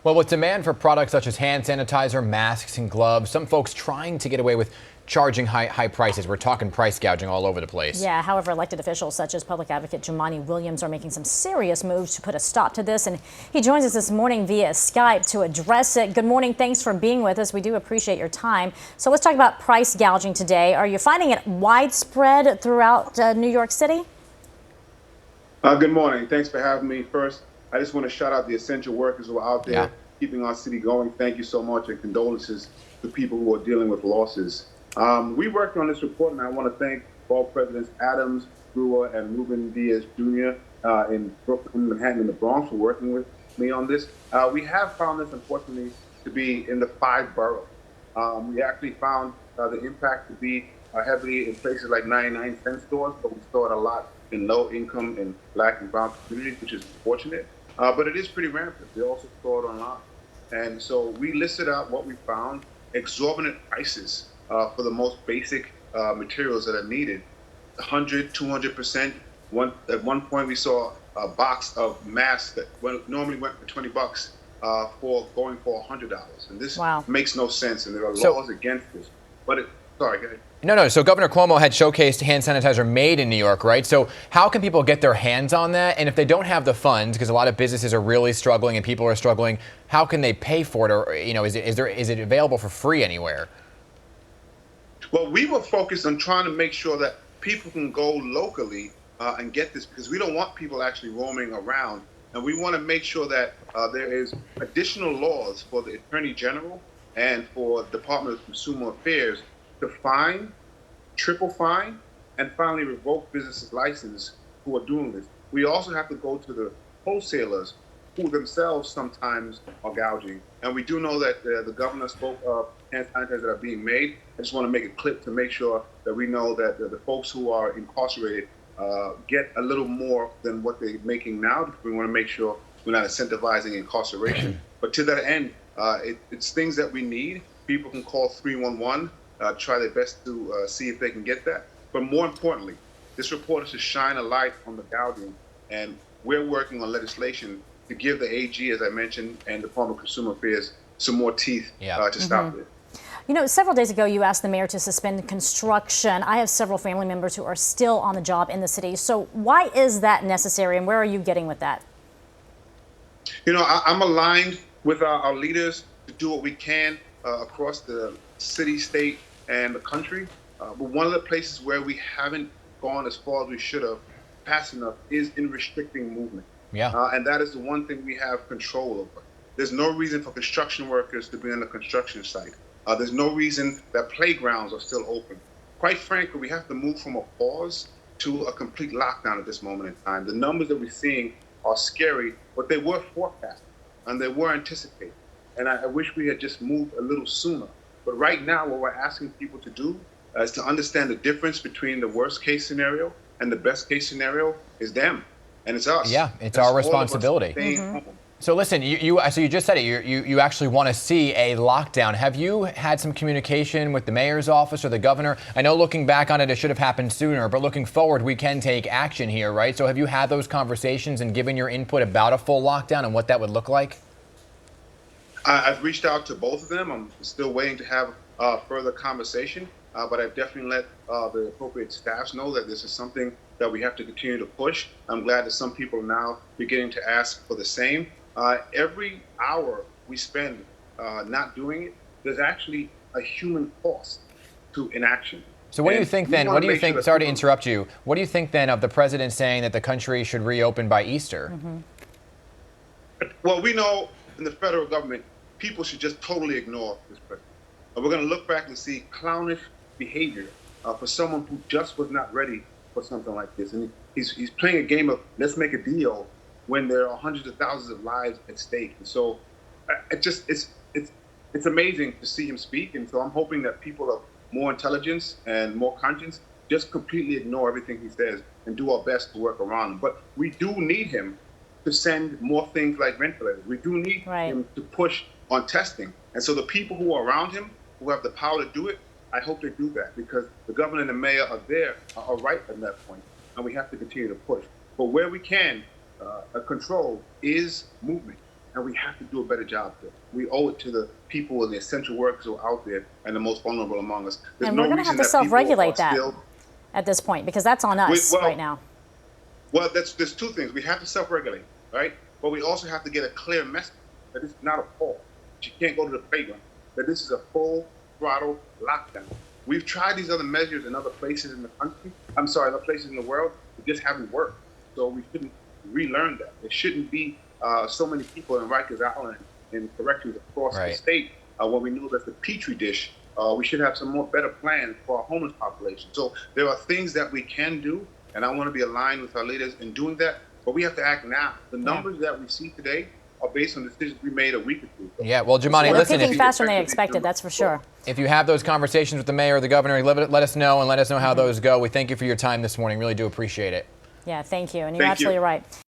Well, with demand for products such as hand sanitizer, masks, and gloves, some folks trying to get away with charging high prices. We're talking price gouging all over the place. Yeah, however, elected officials such as Public Advocate Jumaane Williams are making some serious moves to put a stop to this. And he joins us this morning via Skype to address it. Good morning. Thanks for being with us. We do appreciate your time. So let's talk about price gouging today. Are you finding it widespread throughout New York City? Good morning. Thanks for having me. First, I just want to shout out the essential workers who are out there keeping our city going. Thank you so much, and condolences to people who are dealing with losses. We worked on this report, and I want to thank all Presidents Adams, Brewer, and Ruben Diaz Jr. In Brooklyn, Manhattan, and the Bronx for working with me on this. We have found this, unfortunately, to be in the 5 boroughs. We actually found the impact to be heavily in places like 99-cent stores, but we saw it a lot in low-income and Black and brown communities, which is unfortunate. But it is pretty rampant. We also saw it online. And so we listed out what we found: exorbitant prices for the most basic materials that are needed, 100, 200%. At one point, we saw a box of masks that normally went for $20 for going for $100. And this makes no sense, and there are laws against this. But sorry, go ahead. No. So Governor Cuomo had showcased hand sanitizer made in New York, right? So how can people get their hands on that? And if they don't have the funds, because a lot of businesses are really struggling and people are struggling, how can they pay for it? Or, is it available for free anywhere? Well, we were focused on trying to make sure that people can go locally and get this, because we don't want people actually roaming around. And we want to make sure that there is additional laws for the Attorney General and for the Department of Consumer Affairs to fine, triple fine, and finally revoke businesses' license who are doing this. We also have to go to the wholesalers who themselves sometimes are gouging. And we do know that the governor spoke of hand sanitizers that are being made. I just want to make a clip to make sure that we know that the folks who are incarcerated get a little more than what they're making now. We want to make sure we're not incentivizing incarceration. But to that end, it's things that we need. People can call 311. Try their best to see if they can get that. But more importantly, this report is to shine a light on the gouging, and we're working on legislation to give the AG, as I mentioned, and the Department of Consumer Affairs some more teeth to stop it. Several days ago, you asked the mayor to suspend construction. I have several family members who are still on the job in the city. So why is that necessary, and where are you getting with that? I'm aligned with our leaders to do what we can across the city, state, and the country. But one of the places where we haven't gone as far as we should have, fast enough, is in restricting movement. And that is the one thing we have control over. There's no reason for construction workers to be on a construction site. There's no reason that playgrounds are still open. Quite frankly, we have to move from a pause to a complete lockdown at this moment in time. The numbers that we're seeing are scary, but they were forecast and they were anticipated. And I wish we had just moved a little sooner. But right now, what we're asking people to do is to understand the difference between the worst case scenario and the best case scenario is them, and it's us. Yeah, it's our responsibility. So listen, you just said it. You actually want to see a lockdown. Have you had some communication with the mayor's office or the governor? I know looking back on it, it should have happened sooner, but looking forward, we can take action here, right? So have you had those conversations and given your input about a full lockdown and what that would look like? I've reached out to both of them. I'm still waiting to have further conversation, but I've definitely let the appropriate staffs know that this is something that we have to continue to push. I'm glad that some people are now beginning to ask for the same. Every hour we spend not doing it, there's actually a human cost to inaction. So what do you think then? What do you think? Sorry to interrupt you. What do you think then of the president saying that the country should reopen by Easter? Well, we know in the federal government, people should just totally ignore this president. And we're going to look back and see clownish behavior for someone who just was not ready for something like this. And he's playing a game of let's make a deal when there are hundreds of thousands of lives at stake. And so it's amazing to see him speak. And so I'm hoping that people of more intelligence and more conscience just completely ignore everything he says and do our best to work around him. But we do need him to send more things like ventilators. We do need him to push on testing. And so the people who are around him, who have the power to do it, I hope they do that, because the governor and the mayor are right at that point, and we have to continue to push. But where we can, control is movement. and we have to do a better job there. We owe it to the people and the essential workers who are out there and the most vulnerable among us. There's And no we're going to reason have to that people self-regulate are that still- at this point, because that's on us right now. Well, there's two things. We have to self-regulate, right? But we also have to get a clear message that it's not a pause. You can't go to the playground. That this is a full throttle lockdown. We've tried these other measures in other places in the country. Other places in the world. It just haven't worked. So we shouldn't relearn that. There shouldn't be so many people in Rikers Island and corrections across the state when we know that's a petri dish. We should have some more better plans for our homeless population. So there are things that we can do, and I want to be aligned with our leaders in doing that. But we have to act now. The numbers that we see today are based on decisions we made a week or two ago. Yeah, well, Jumaane, listen. They're peaking faster than they expected, that's for sure. If you have those conversations with the mayor or the governor, let us know and let us know how those go. We thank you for your time this morning. Really do appreciate it. Yeah, thank you. And you're absolutely right.